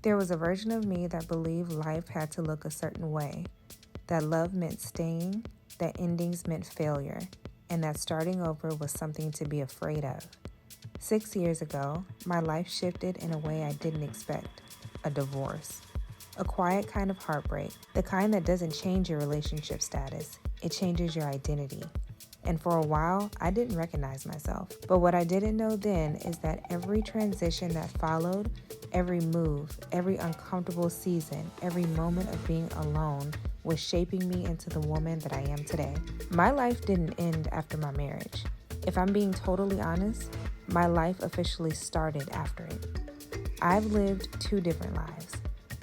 There was a version of me that believed life had to look a certain way, that love meant staying, that endings meant failure, and that starting over was something to be afraid of. 6 years ago, my life shifted in a way I didn't expect: a divorce. A quiet kind of heartbreak, the kind that doesn't change your relationship status, it changes your identity. And for a while, I didn't recognize myself. But what I didn't know then is that every transition that followed, every move, every uncomfortable season, every moment of being alone was shaping me into the woman that I am today. My life didn't end after my marriage. If I'm being totally honest, my life officially started after it. I've lived 2 different lives.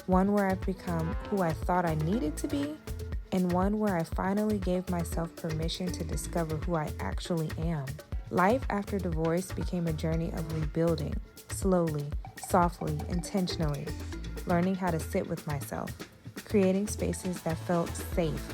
One where I've become who I thought I needed to be, and one where I finally gave myself permission to discover who I actually am. Life after divorce became a journey of rebuilding, slowly, softly, intentionally, learning how to sit with myself, creating spaces that felt safe,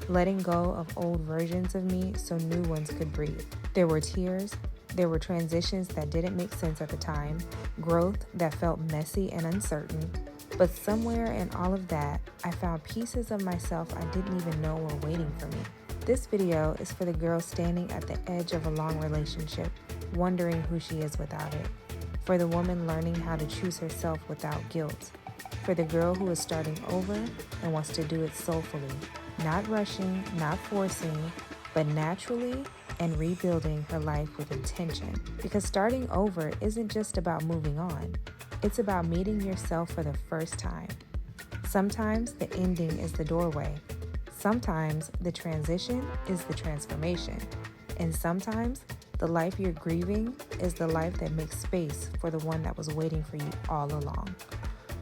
letting go of old versions of me so new ones could breathe. There were tears, there were transitions that didn't make sense at the time, growth that felt messy and uncertain, but somewhere in all of that, I found pieces of myself I didn't even know were waiting for me. This video is for the girl standing at the edge of a long relationship, wondering who she is without it. For the woman learning how to choose herself without guilt. For the girl who is starting over and wants to do it soulfully, not rushing, not forcing, but naturally and rebuilding her life with intention. Because starting over isn't just about moving on. It's about meeting yourself for the first time. Sometimes the ending is the doorway. Sometimes the transition is the transformation. And sometimes the life you're grieving is the life that makes space for the one that was waiting for you all along.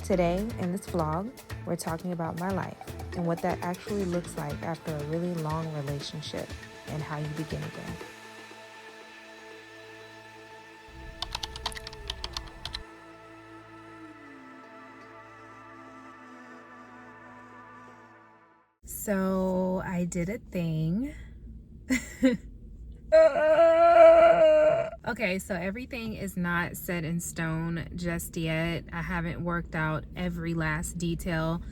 Today, in this vlog, we're talking about my life and what that actually looks like after a really long relationship and how you begin again. So I did a thing. Okay, so everything is not set in stone just yet. I haven't worked out every last detail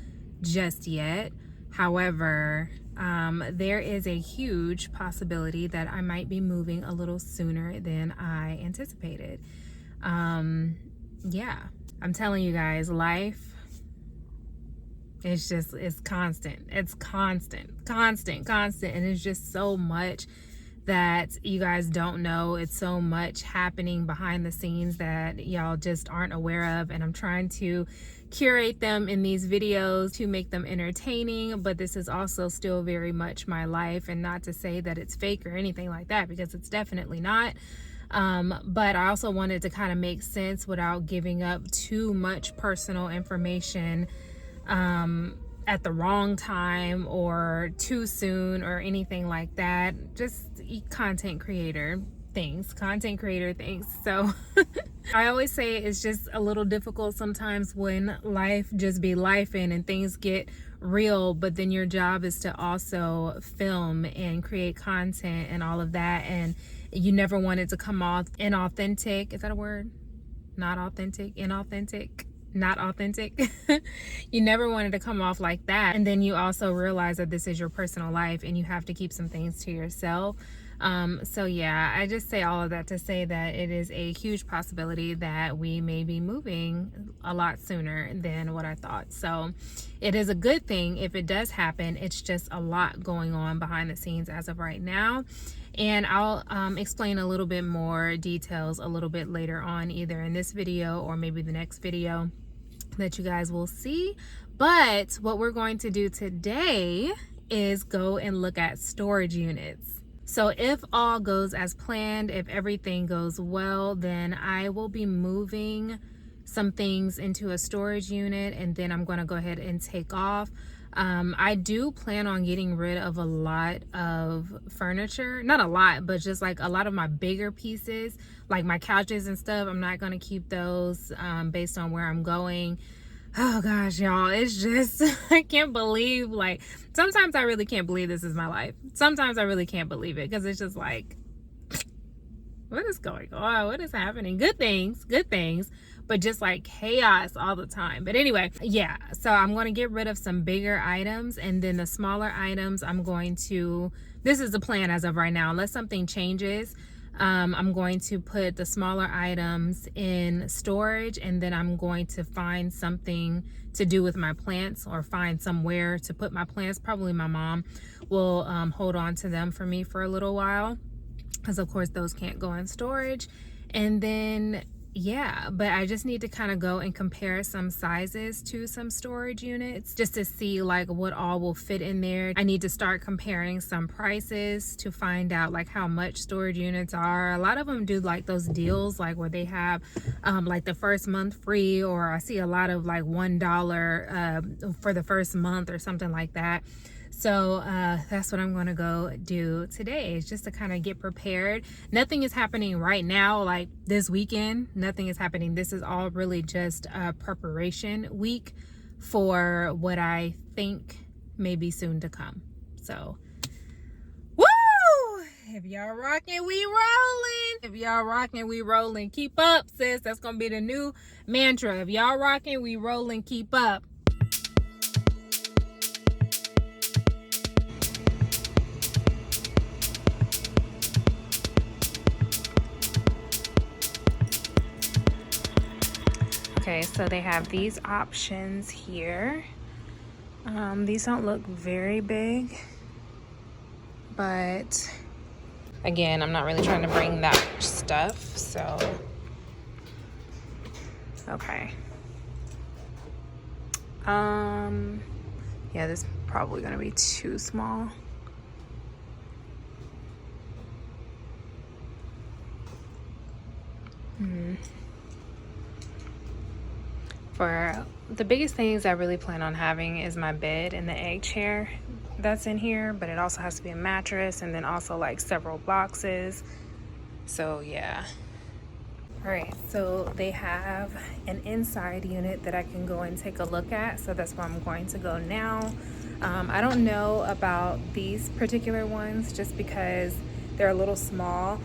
just yet. However, there is a huge possibility that I might be moving a little sooner than I anticipated. Yeah, I'm telling you guys, life, it's constant. It's constant. And it's just so much that you guys don't know. It's so much happening behind the scenes that y'all just aren't aware of. And I'm trying to curate them in these videos to make them entertaining. But this is also still very much my life. And not to say that it's fake or anything like that, because it's definitely not. But I also wanted to kind of make sense without giving up too much personal information at the wrong time or too soon or anything like that. Just content creator things. So I always say it's just a little difficult sometimes when life just be lifing and things get real, but then your job is to also film and create content and all of that, and you never want it to come off inauthentic. Is that a word? Not authentic, inauthentic. Not authentic. You never wanted to come off like that. And then you also realize that this is your personal life and you have to keep some things to yourself. So yeah, I just say all of that to say that it is a huge possibility that we may be moving a lot sooner than what I thought. So it is a good thing if it does happen. It's just a lot going on behind the scenes as of right now. And I'll explain a little bit more details a little bit later on, either in this video or maybe the next video that you guys will see. But what we're going to do today is go and look at storage units. So if all goes as planned, if everything goes well, then I will be moving some things into a storage unit, and then I'm going to go ahead and take off. I do plan on getting rid of a lot of furniture. Not a lot, but just like a lot of my bigger pieces, like my couches and stuff. I'm not going to keep those based on where I'm going. Oh gosh, y'all, it's just, I can't believe, like, sometimes I really can't believe this is my life. Sometimes I really can't believe it, because it's just like, what is going on? What is happening? Good things. but just like chaos all the time. But anyway, yeah, so I'm going to get rid of some bigger items, and then the smaller items I'm going to, this is the plan as of right now, unless something changes. I'm going to put the smaller items in storage, and then I'm going to find something to do with my plants, or find somewhere to put my plants. Probably my mom will hold on to them for me for a little while, because of course those can't go in storage. And then yeah, but I just need to kind of go and compare some sizes to some storage units just to see like what all will fit in there. I need to start comparing some prices to find out like how much storage units are. A lot of them do like those deals like where they have like the first month free, or I see a lot of like $1 for the first month or something like that. So that's what I'm going to go do today, is just to kind of get prepared. Nothing is happening right now, like this weekend. Nothing is happening. This is all really just a preparation week for what I think may be soon to come. So, woo! If y'all rocking, we rolling. If y'all rocking, we rolling. Keep up, sis. That's going to be the new mantra. If y'all rocking, we rolling. Keep up. Okay, so they have these options here. These don't look very big, but again, I'm not really trying to bring that much stuff, so okay. Yeah, this is probably gonna be too small. For the biggest things I really plan on having is my bed and the egg chair that's in here, but it also has to be a mattress, and then also like several boxes. So yeah. All right, so they have an inside unit that I can go and take a look at, so that's where I'm going to go now. I don't know about these particular ones just because they're a little small.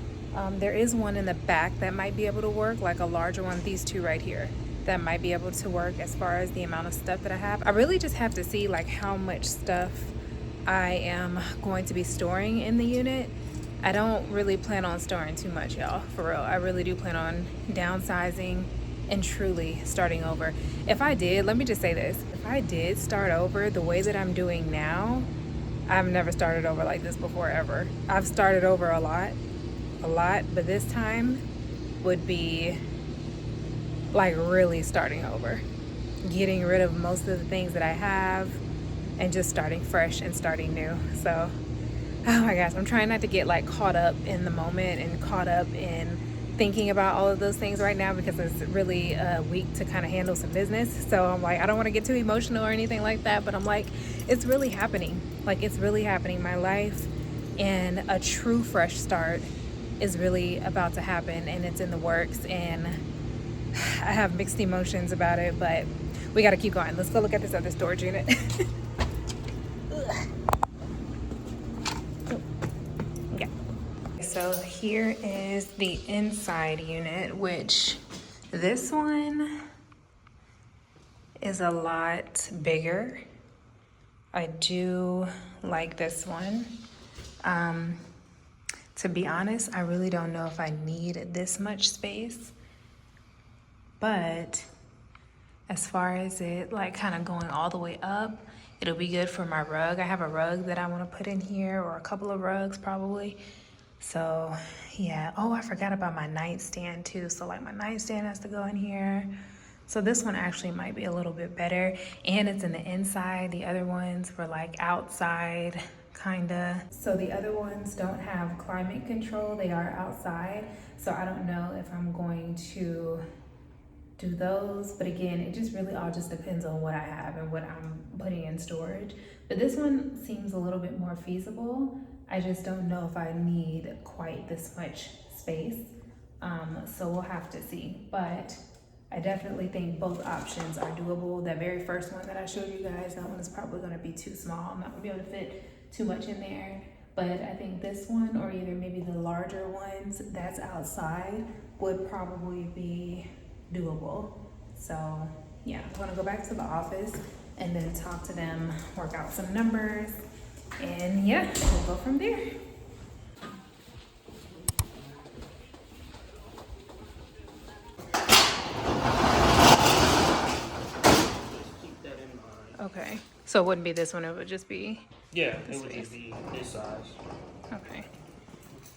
There is one in the back that might be able to work, like a larger one, these two right here, that might be able to work as far as the amount of stuff that I have. I really just have to see like how much stuff I am going to be storing in the unit. I don't really plan on storing too much, y'all, for real. I really do plan on downsizing and truly starting over. If I did, let me just say this, if I did start over the way that I'm doing now, I've never started over like this before, ever. I've started over a lot, but this time would be like really starting over, getting rid of most of the things that I have and just starting fresh and starting new. So oh my gosh, I'm trying not to get like caught up in the moment and caught up in thinking about all of those things right now, because it's really a week to kind of handle some business. So I'm like, I don't want to get too emotional or anything like that, but I'm like, it's really happening. Like, it's really happening. My life and a true fresh start is really about to happen, and it's in the works, and I have mixed emotions about it, but we got to keep going. Let's go look at this other storage unit. Okay. So here is the inside unit, which this one is a lot bigger. I do like this one. To be honest, I really don't know if I need this much space, but as far as it like kind of going all the way up, it'll be good for my rug. I have a rug that I want to put in here, or a couple of rugs probably. So yeah. Oh, I forgot about my nightstand too. So like my nightstand has to go in here. So this one actually might be a little bit better, and it's in the inside. The other ones were like outside kinda. So the other ones don't have climate control. They are outside. So I don't know if I'm going to do those, but again, it just really all just depends on what I have and what I'm putting in storage. But this one seems a little bit more feasible. I just don't know if I need quite this much space, so we'll have to see. But I definitely think both options are doable. That very first one that I showed you guys, that one is probably going to be too small. I'm not going to be able to fit too much in there. But I think this one, or either maybe the larger ones that's outside, would probably be doable. So yeah, I'm gonna go back to the office and then talk to them, work out some numbers, and yeah, we'll go from there. Okay, so it wouldn't be this one, it would just be Yeah, it would just be this size. okay.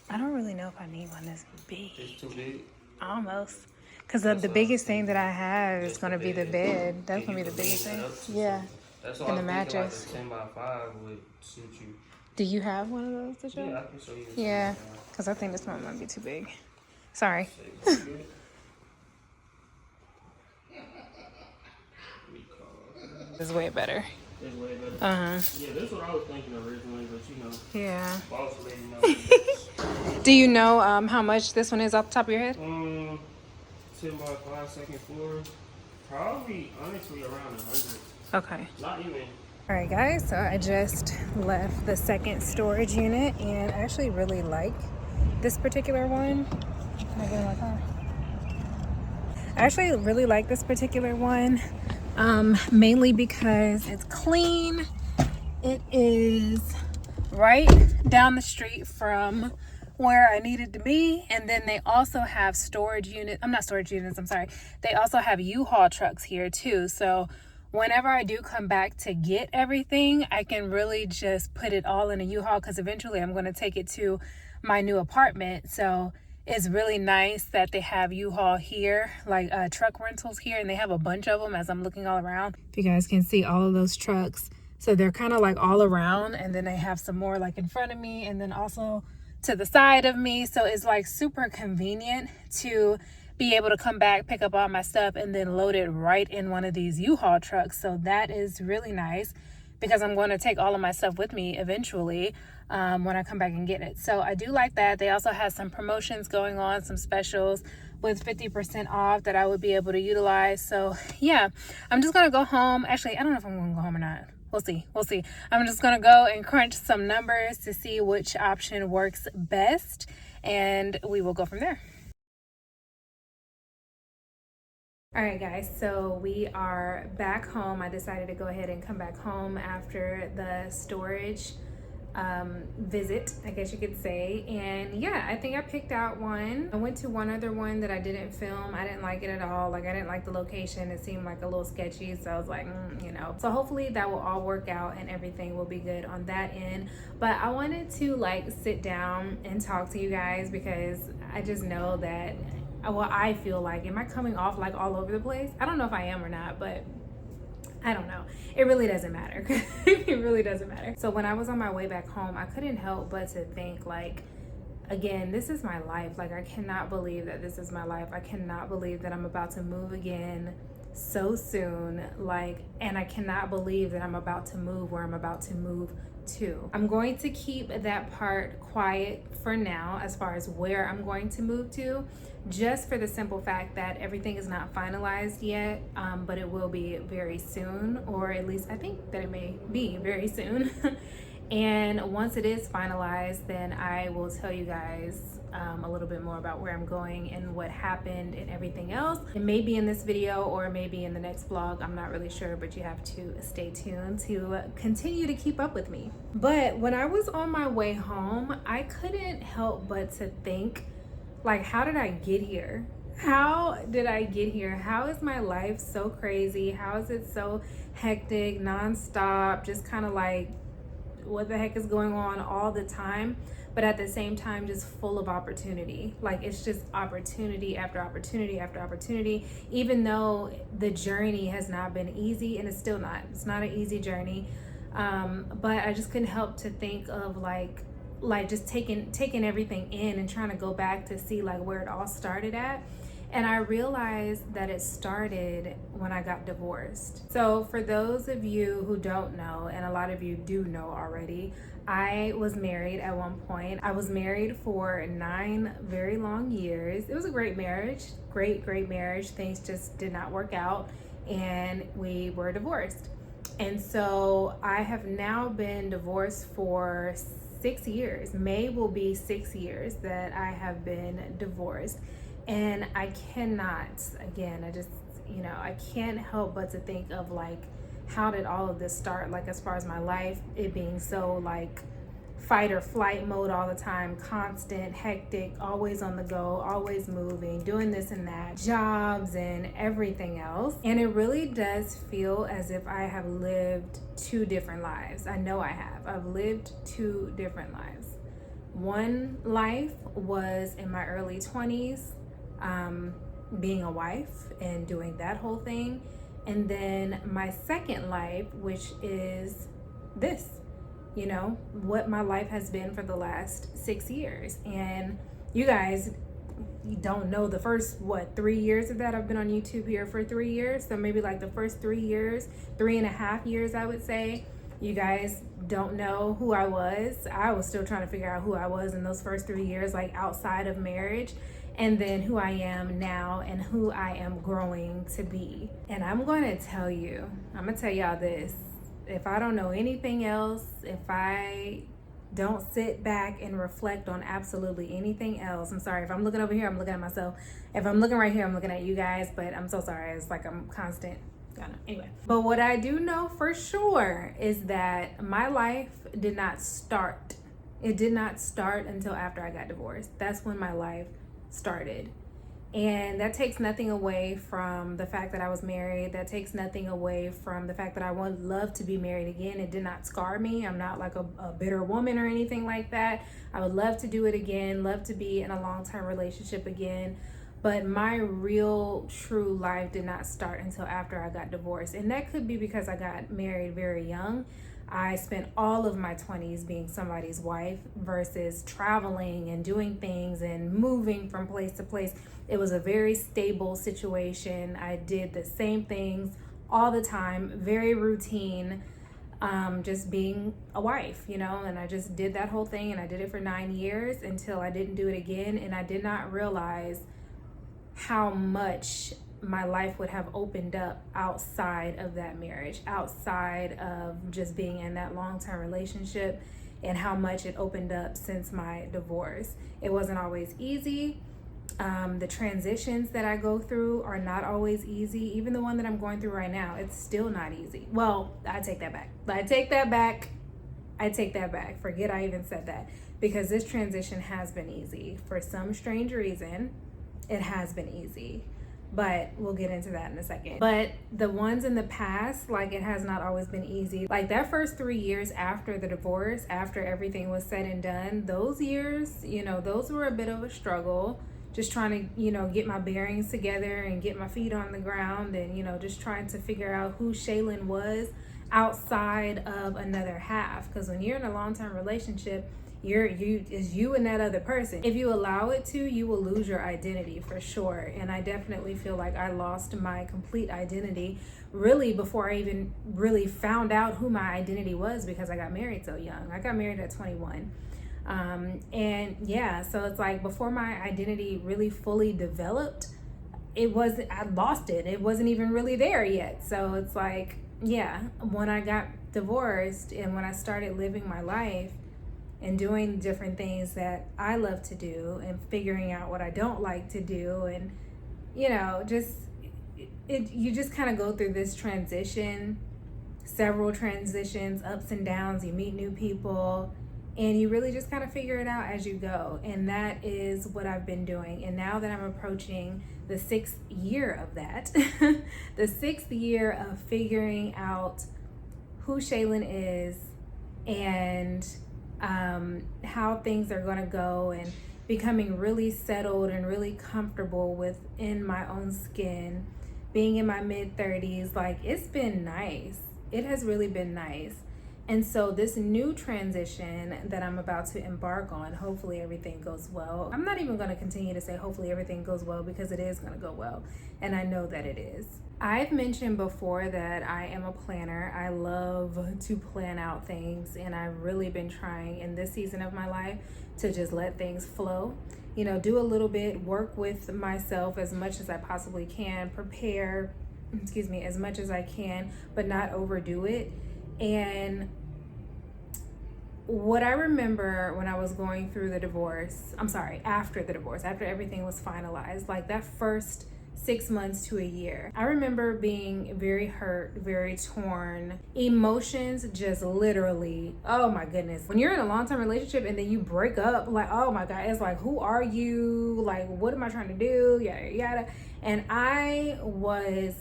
I don't really know if I need one this big. It's too big. Almost. Because the biggest thing that I have is going to be the bed. That's going to be the biggest thing. Yeah. That's all. And the I'm thinking, mattress. like a 10 by 5 would suit you. Do you have one of those to show? Yeah, I can show you. Yeah, because I think this one might be too big. Sorry. This is way better. It's way better. Uh-huh. Yeah, that's what I was thinking originally, but you know. Yeah. Boss lady knows. Do you know how much this one is off the top of your head? 10 by 5 second floor. Probably, honestly, around 100. Okay. Not even. All right, guys, so I just left the second storage unit and I actually really like this particular one. Can I get in my car? I actually really like this particular one, mainly because it's clean. It is right down the street from where I needed to be, and then they also have storage units. I'm not storage units, I'm sorry. They also have U-Haul trucks here too, so whenever I do come back to get everything, I can really just put it all in a U-Haul because eventually I'm going to take it to my new apartment. So it's really nice that they have U-Haul here, like truck rentals here, and they have a bunch of them as I'm looking all around. If you guys can see all of those trucks. So they're kind of like all around, and then they have some more like in front of me and then also to the side of me. So it's like super convenient to be able to come back, pick up all my stuff, and then load it right in one of these U-Haul trucks. So that is really nice because I'm going to take all of my stuff with me eventually when I come back and get it. So I do like that. They also have some promotions going on, some specials with 50% off that I would be able to utilize. So yeah, I'm just going to go home. Actually, I don't know if I'm going to go home or not. We'll see. I'm just going to go and crunch some numbers to see which option works best, and we will go from there. All right, guys, so we are back home. I decided to go ahead and come back home after the storage visit, I guess you could say. And yeah, I think I picked out one. I went to one other one that I didn't film. I didn't like it at all. Like, I didn't like the location. It seemed like a little sketchy. So I was like, you know. So hopefully that will all work out and everything will be good on that end. But I wanted to like sit down and talk to you guys because I just know that, well, I feel like, am I coming off like all over the place? I don't know if I am or not, but I don't know. It really doesn't matter. It really doesn't matter. So when I was on my way back home, I couldn't help but to think like, again, this is my life. Like, I cannot believe that this is my life. I cannot believe that I'm about to move again so soon. Like, and I cannot believe that I'm about to move where I'm about to move to. I'm going to keep that part quiet for now as far as where I'm going to move to, just for the simple fact that everything is not finalized yet, but it will be very soon, or at least I think that it may be very soon. And once it is finalized, then I will tell you guys a little bit more about where I'm going and what happened and everything else. It may be in this video or maybe in the next vlog. I'm not really sure, but you have to stay tuned to continue to keep up with me. But when I was on my way home, I couldn't help but to think, like, how did I get here? How did I get here? How is my life so crazy? How is it so hectic, nonstop, just kind of like, what the heck is going on all the time, but at the same time just full of opportunity. Like, it's just opportunity after opportunity after opportunity, even though the journey has not been easy, and it's still not. It's not an easy journey, but I just couldn't help to think of like just taking everything in and trying to go back to see like where it all started at. And I realized that it started when I got divorced. So for those of you who don't know, and a lot of you do know already, I was married at one point. I was married for 9 very long years. It was a great marriage, great marriage. Things just did not work out and we were divorced. And so I have now been divorced for 6 years. May will be 6 years that I have been divorced. And I cannot, again, I can't help but to think of like, how did all of this start? Like, as far as my life, it being so like fight or flight mode all the time, constant, hectic, always on the go, always moving, doing this and that, jobs and everything else. And it really does feel as if I have lived two different lives. I know I have. I've lived two different lives. One life was in my early 20s, being a wife and doing that whole thing. And then my second life, which is this, what my life has been for the last 6 years. And you guys, you don't know the first, 3 years of that. I've been on YouTube here for 3 years. So maybe like the first 3 years, 3.5 years, I would say. You guys don't know who I was. I was still trying to figure out who I was in those first 3 years, like outside of marriage. And then who I am now and who I am growing to be. And I'm going to tell y'all this. If I don't know anything else, if I don't sit back and reflect on absolutely anything else, I'm sorry. If I'm looking over here, I'm looking at myself. If I'm looking right here, I'm looking at you guys, but I'm so sorry. It's like I'm constant. Anyway, but what I do know for sure is that my life did not start. It did not start until after I got divorced. That's when my life started. And that takes nothing away from the fact that I was married. That takes nothing away from the fact that I would love to be married again. It did not scar me. I'm not like a bitter woman or anything like that. I would love to do it again, love to be in a long-term relationship again. But my real true life did not start until after I got divorced. And that could be because I got married very young. I spent all of my 20s being somebody's wife versus traveling and doing things and moving from place to place. It was a very stable situation. I did the same things all the time, very routine, just being a wife, and I just did that whole thing, and I did it for 9 years until I didn't do it again. And I did not realize how much my life would have opened up outside of that marriage, outside of just being in that long-term relationship, and how much it opened up since my divorce. It wasn't always easy. The transitions that I go through are not always easy. Even the one that I'm going through right now, it's still not easy. Well, I take that back. Forget I even said that, because this transition has been easy. For some strange reason, it has been easy. But we'll get into that in a second. But the ones in the past, like, it has not always been easy. Like that first 3 years after the divorce, after everything was said and done, those years, those were a bit of a struggle. Just trying to, get my bearings together and get my feet on the ground, and, just trying to figure out who Shaylin was outside of another half. Because when you're in a long-term relationship, is you and that other person. If you allow it to, you will lose your identity for sure. And I definitely feel like I lost my complete identity really before I even really found out who my identity was, because I got married so young. I got married at 21. And yeah, so it's like before my identity really fully developed, I lost it. It wasn't even really there yet. So it's like, yeah, when I got divorced and when I started living my life and doing different things that I love to do and figuring out what I don't like to do, and you just kind of go through this transition, several transitions, ups and downs. You meet new people, and you really just kind of figure it out as you go. And that is what I've been doing. And now that I'm approaching the 6th year of that, the 6th year of figuring out who Shaylin is and how things are going to go, and becoming really settled and really comfortable within my own skin, being in my mid-30s, like, it's been nice. It has really been nice. And so this new transition that I'm about to embark on, hopefully everything goes well. I'm not even going to continue to say hopefully everything goes well, because it is going to go well. And I know that it is. I've mentioned before that I am a planner. I love to plan out things. And I've really been trying in this season of my life to just let things flow. Do a little bit, work with myself as much as I possibly can, prepare, as much as I can, but not overdo it. And what I remember when I was going through the divorce, after the divorce, after everything was finalized, like that first 6 months to a year, I remember being very hurt, very torn. Emotions just literally, oh my goodness. When you're in a long-term relationship and then you break up, like, oh my God, it's like, who are you? Like, what am I trying to do? Yada, yada. And I was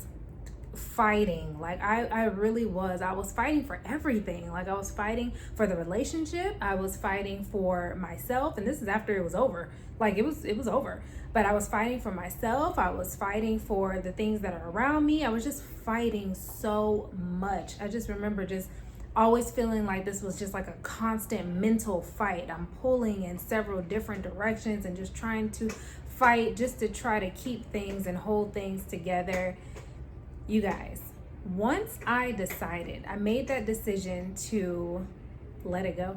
fighting. Like I really was. I was fighting for everything. Like I was fighting for the relationship. I was fighting for myself. And this is after it was over. Like it was over. But I was fighting for myself. I was fighting for the things that are around me. I was just fighting so much. I just remember just always feeling like this was just like a constant mental fight. I'm pulling in several different directions and just trying to fight just to try to keep things and hold things together. You guys, once I made that decision to let it go.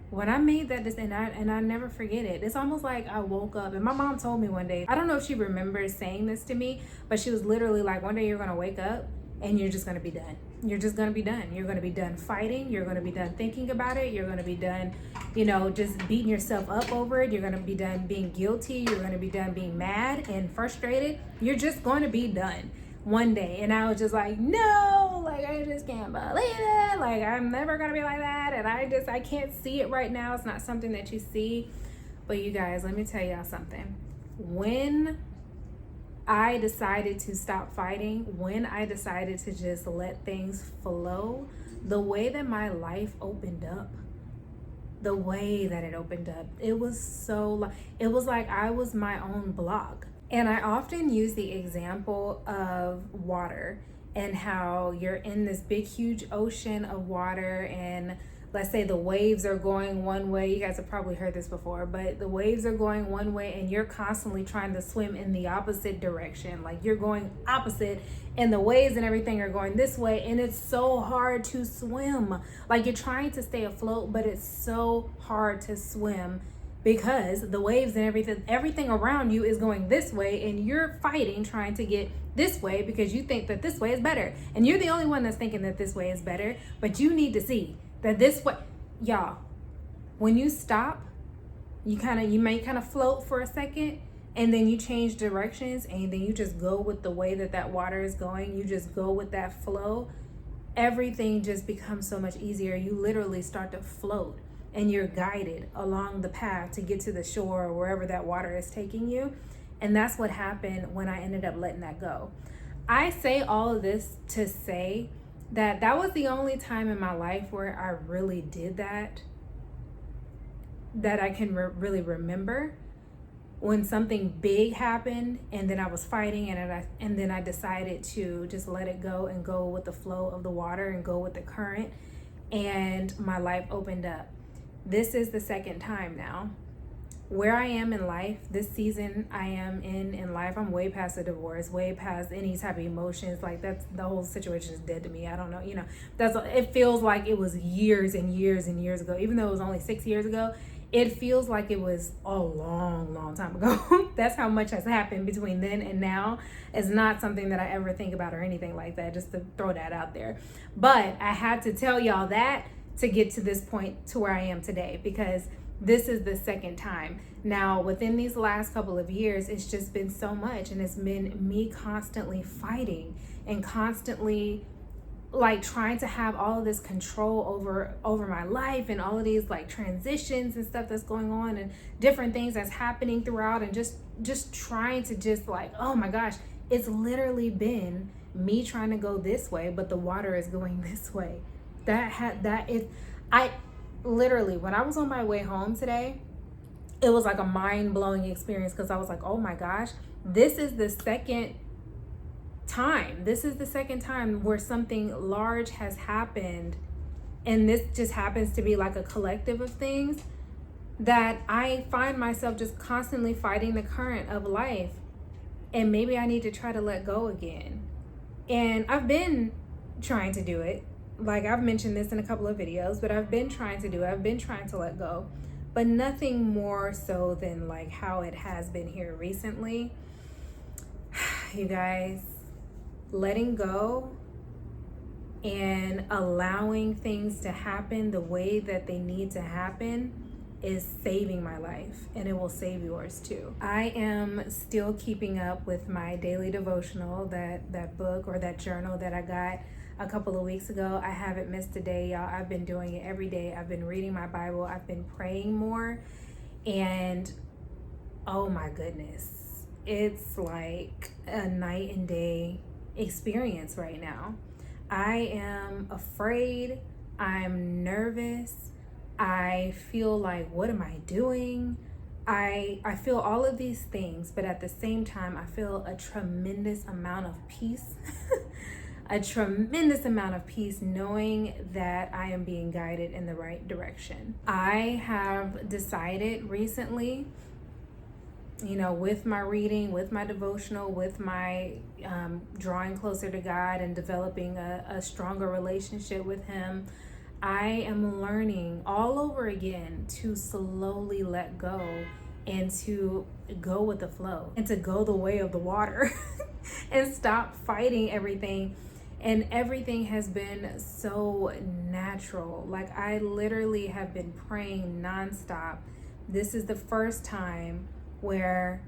When I made that decision, and I never forget it, it's almost like I woke up, and my mom told me one day, I don't know if she remembers saying this to me, but she was literally like, one day you're gonna wake up and you're just gonna be done. You're just gonna be done. You're gonna be done fighting. You're gonna be done thinking about it. You're gonna be done, just beating yourself up over it. You're gonna be done being guilty. You're gonna be done being mad and frustrated. You're just gonna be done one day. And I was just like, no, like I just can't believe it. Like I'm never gonna be like that. And I can't see it right now. It's not something that you see. But you guys, let me tell y'all something. When I decided to stop fighting, when I decided to just let things flow, the way that my life opened up, the way that it opened up, it was like I was my own block. And I often use the example of water and how you're in this big, huge ocean of water, and let's say the waves are going one way. You guys have probably heard this before, but the waves are going one way and you're constantly trying to swim in the opposite direction. Like you're going opposite and the waves and everything are going this way, and it's so hard to swim. Like you're trying to stay afloat, but it's so hard to swim because the waves and everything around you is going this way, and you're fighting trying to get this way because you think that this way is better. And you're the only one that's thinking that this way is better, but you need to see that this way, y'all, when you stop, you may kind of float for a second, and then you change directions, and then you just go with the way that water is going. You just go with that flow. Everything just becomes so much easier. You literally start to float, and you're guided along the path to get to the shore or wherever that water is taking you. And that's what happened when I ended up letting that go. I say all of this to say that was the only time in my life where I really did that I can really remember, when something big happened and then I was fighting, and then I decided to just let it go and go with the flow of the water and go with the current, and my life opened up. This is the second time now. Where I am in life, this season I am in life, I'm way past the divorce, way past any type of emotions. Like that's, the whole situation is dead to me. I don't know, it feels like it was years and years and years ago. Even though it was only 6 years ago, it feels like it was a long time ago. That's how much has happened between then and now. It's not something that I ever think about or anything like that, just to throw that out there. But I had to tell y'all that to get to this point to where I am today, because this is the second time. Now, within these last couple of years, it's just been so much, and it's been me constantly fighting and constantly like trying to have all of this control over my life, and all of these like transitions and stuff that's going on, and different things that's happening throughout, and just trying to just like, oh my gosh, it's literally been me trying to go this way, but the water is going this way. I literally, when I was on my way home today, it was like a mind-blowing experience, because I was like, oh my gosh, this is the second time where something large has happened, and this just happens to be like a collective of things, that I find myself just constantly fighting the current of life, and maybe I need to try to let go again. And I've been trying to do it. Like I've mentioned this in a couple of videos, but I've been trying to do it. I've been trying to let go, but nothing more so than like how it has been here recently. You guys, letting go and allowing things to happen the way that they need to happen is saving my life, and it will save yours too. I am still keeping up with my daily devotional, that book or that journal that I got a couple of weeks ago. I haven't missed a day, y'all. I've been doing it every day. I've been reading my Bible. I've been praying more, and oh my goodness, it's like a night and day experience right now. I am afraid. I'm nervous. I feel like, what am I doing? I feel all of these things, but at the same time, I feel a tremendous amount of peace. A tremendous amount of peace knowing that I am being guided in the right direction. I have decided recently, you know, with my reading, with my devotional, with my drawing closer to God and developing a stronger relationship with Him, I am learning all over again to slowly let go and to go with the flow and to go the way of the water and stop fighting everything. And everything has been so natural. Like, I literally have been praying nonstop. This is the first time where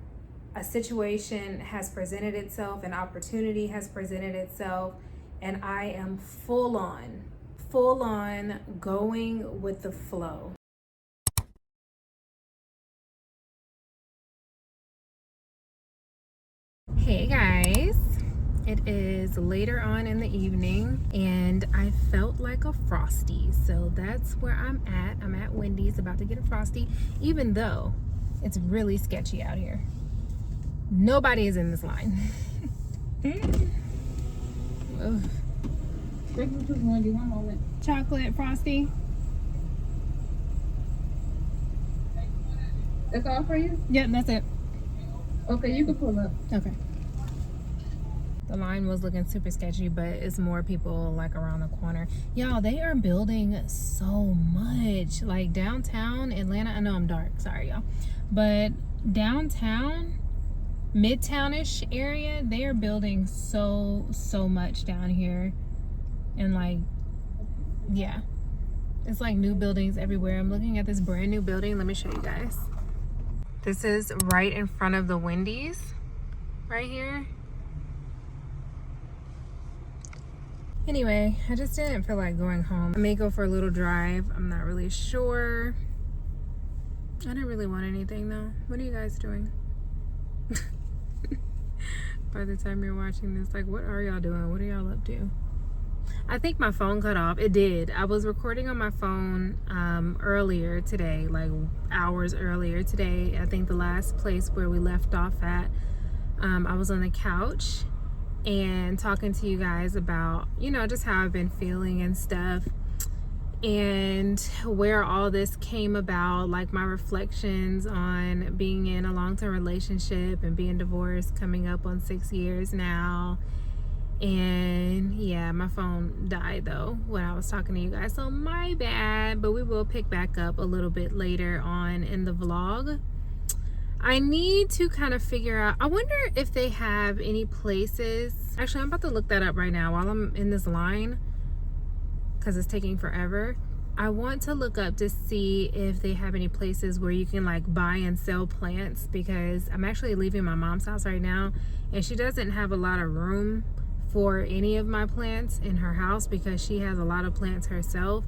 a situation has presented itself, an opportunity has presented itself, and I am full on going with the flow. Hey guys, it is later on in the evening and I felt like a Frosty, so that's where I'm at. I'm at Wendy's about to get a Frosty, even though it's really sketchy out here. Nobody is in this line. One moment. Chocolate Frosty. That's all for you? Yep, that's it. Okay, you can pull up. Okay. The line was looking super sketchy, but it's more people like around the corner. Y'all, they are building so much. Like downtown Atlanta, I know I'm dark, sorry y'all. But downtown, midtownish area, they are building so much down here. And like, yeah, it's like new buildings everywhere. I'm looking at this brand new building. Let me show you guys. This is right in front of the Wendy's right here. Anyway, I just didn't feel like going home. I may go for a little drive. I'm not really sure. I didn't really want anything though. What are you guys doing? By the time you're watching this, like, what are y'all doing? What are y'all up to? I think my phone cut off. It did. I was recording on my phone earlier today, like hours earlier today. I think the last place where we left off at, I was on the couch and talking to you guys about, you know, just how I've been feeling and stuff, and where all this came about, like my reflections on being in a long-term relationship and being divorced, coming up on 6 years now. And yeah, my phone died though when I was talking to you guys, so my bad, but we will pick back up a little bit later on in the vlog. I need to kind of figure out, I wonder if they have any places, actually I'm about to look that up right now while I'm in this line because it's taking forever. I want to look up to see if they have any places where you can like buy and sell plants, because I'm actually leaving my mom's house right now and she doesn't have a lot of room for any of my plants in her house because she has a lot of plants herself.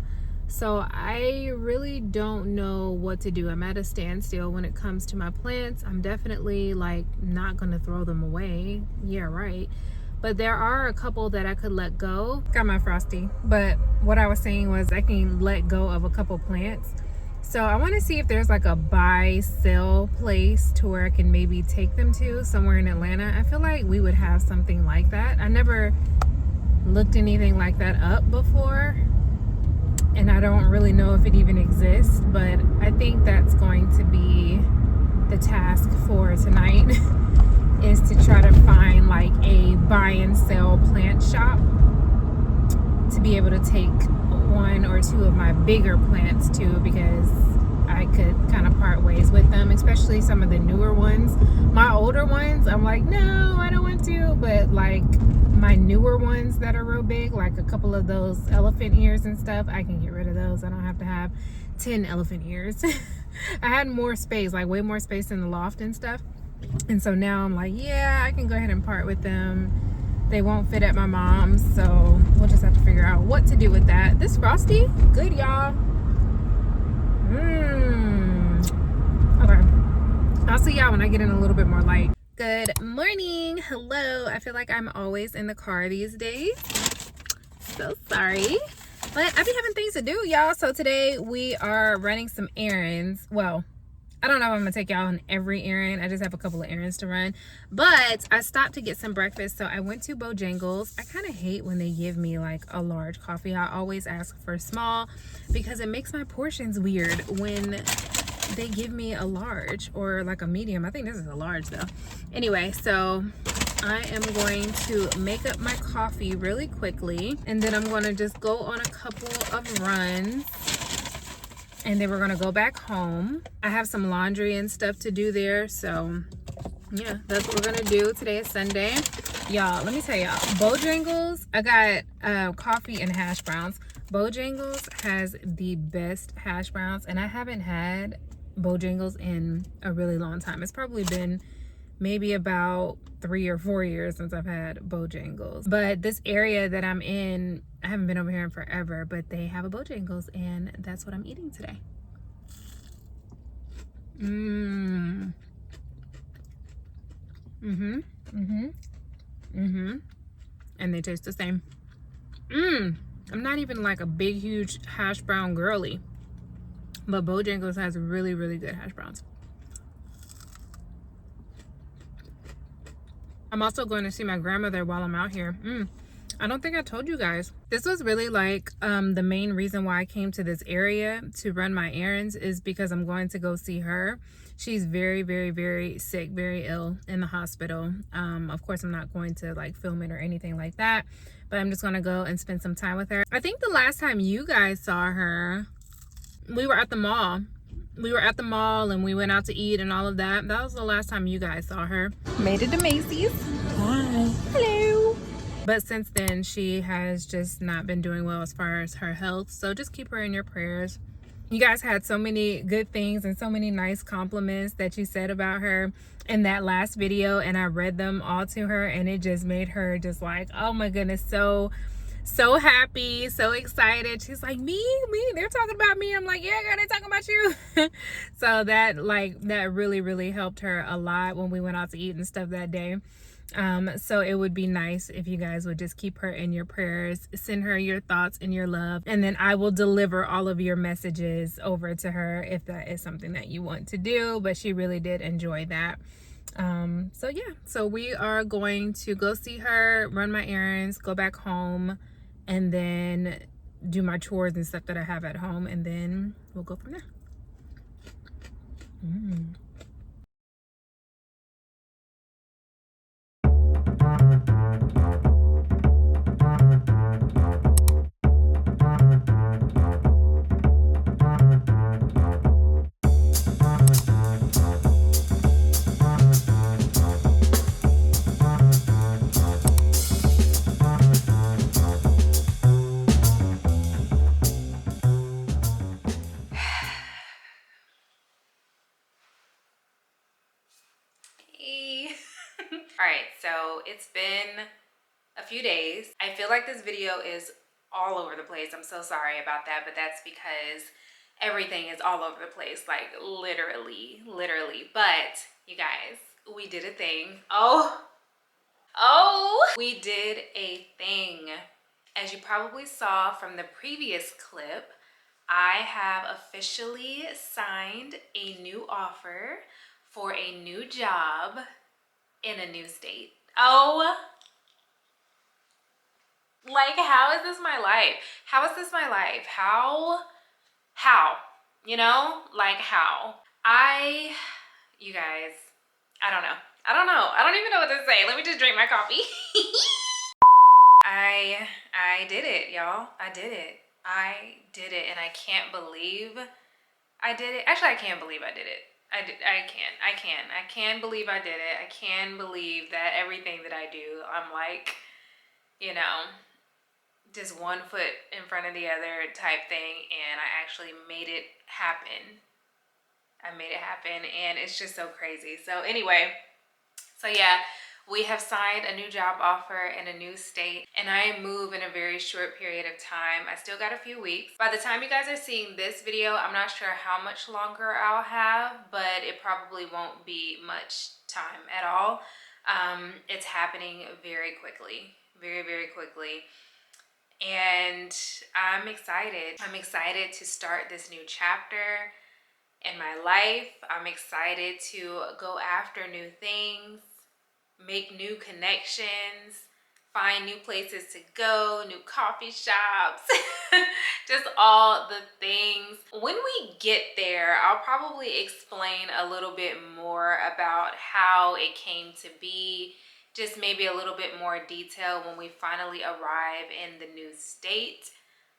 So I really don't know what to do. I'm at a standstill when it comes to my plants. I'm definitely like not gonna throw them away. Yeah, right. But there are a couple that I could let go. Got my Frosty. But what I was saying was I can let go of a couple plants. So I want to see if there's like a buy sell place to where I can maybe take them to somewhere in Atlanta. I feel like we would have something like that. I never looked anything like that up before, and I don't really know if it even exists, but I think that's going to be the task for tonight is to try to find like a buy and sell plant shop to be able to take one or two of my bigger plants to, because I could kind of part ways with them, especially some of the newer ones. My older ones, I'm like, no, I don't want to, but like my newer ones that are real big, like a couple of those elephant ears and stuff, I can get rid of those. I don't have to have 10 elephant ears. I had more space, like way more space in the loft and stuff. And so now I'm like, yeah, I can go ahead and part with them. They won't fit at my mom's, so we'll just have to figure out what to do with that. This Frosty, good, y'all. Okay. I'll see y'all when I get in a little bit more light. Good morning. Hello. I feel like I'm always in the car these days. So sorry. But I've been having things to do, y'all. So today we are running some errands. Well, I don't know if I'm gonna take y'all on every errand. I just have a couple of errands to run. But I stopped to get some breakfast. So I went to Bojangles. I kind of hate when they give me like a large coffee. I always ask for small because it makes my portions weird when they give me a large or like a medium. I think this is a large though. Anyway, so I am going to make up my coffee really quickly, and then I'm going to just go on a couple of runs, and then we're going to go back home. I have some laundry and stuff to do there, so yeah, that's what we're going to do. Today is Sunday. Y'all, let me tell y'all, Bojangles, I got coffee and hash browns. Bojangles has the best hash browns, and I haven't had Bojangles in a really long time. It's probably been maybe about 3 or 4 years since I've had Bojangles. But this area that I'm in, I haven't been over here in forever, but they have a Bojangles, and that's what I'm eating today. And they taste the same. I'm not even like a big, huge hash brown girly, but Bojangles has really, really good hash browns. I'm also going to see my grandmother while I'm out here. I don't think I told you guys. This was really like the main reason why I came to this area to run my errands, is because I'm going to go see her. She's very, very, very sick, very ill in the hospital. Of course, I'm not going to like film it or anything like that, but I'm just going to go and spend some time with her. I think the last time you guys saw her, we were at the mall. We were at the mall and we went out to eat and all of that. That was the last time you guys saw her. Made it to Macy's. Hi. Hello. But since then, she has just not been doing well as far as her health. So just keep her in your prayers. You guys had so many good things and so many nice compliments that you said about her in that last video. And I read them all to her, and it just made her just like, oh my goodness, so happy, so excited. She's like, me, they're talking about me. I'm like, yeah, girl, they're talking about you. So that really, really helped her a lot when we went out to eat and stuff that day. So it would be nice if you guys would just keep her in your prayers, send her your thoughts and your love, and then I will deliver all of your messages over to her if that is something that you want to do. But she really did enjoy that. So yeah, so we are going to go see her, run my errands, go back home, and then do my chores and stuff that I have at home, and then we'll go from there. All right, so it's been a few days. I feel like this video is all over the place. I'm so sorry about that, but that's because everything is all over the place, like literally. But you guys, we did a thing. We did a thing. As you probably saw from the previous clip, I have officially signed a new offer for a new job in a new state. Like, how is this my life? How is this my life? How? You know, like how? You guys, I don't know. I don't even know what to say. Let me just drink my coffee. I did it, y'all. I did it, and I can't believe I did it. Actually, I can't believe I did it. I can believe I did it. I can believe that everything that I do, I'm like, you know, just one foot in front of the other type thing, and I actually made it happen. I made it happen, and it's just so crazy. So anyway, so yeah, we have signed a new job offer in a new state, and I move in a very short period of time. I still got a few weeks. By the time you guys are seeing this video, I'm not sure how much longer I'll have, but it probably won't be much time at all. It's happening very quickly, very, very quickly. And I'm excited. I'm excited to start this new chapter in my life. I'm excited to go after new things, make new connections, find new places to go, new coffee shops, just all the things. When we get there, I'll probably explain a little bit more about how it came to be, just maybe a little bit more detail when we finally arrive in the new state,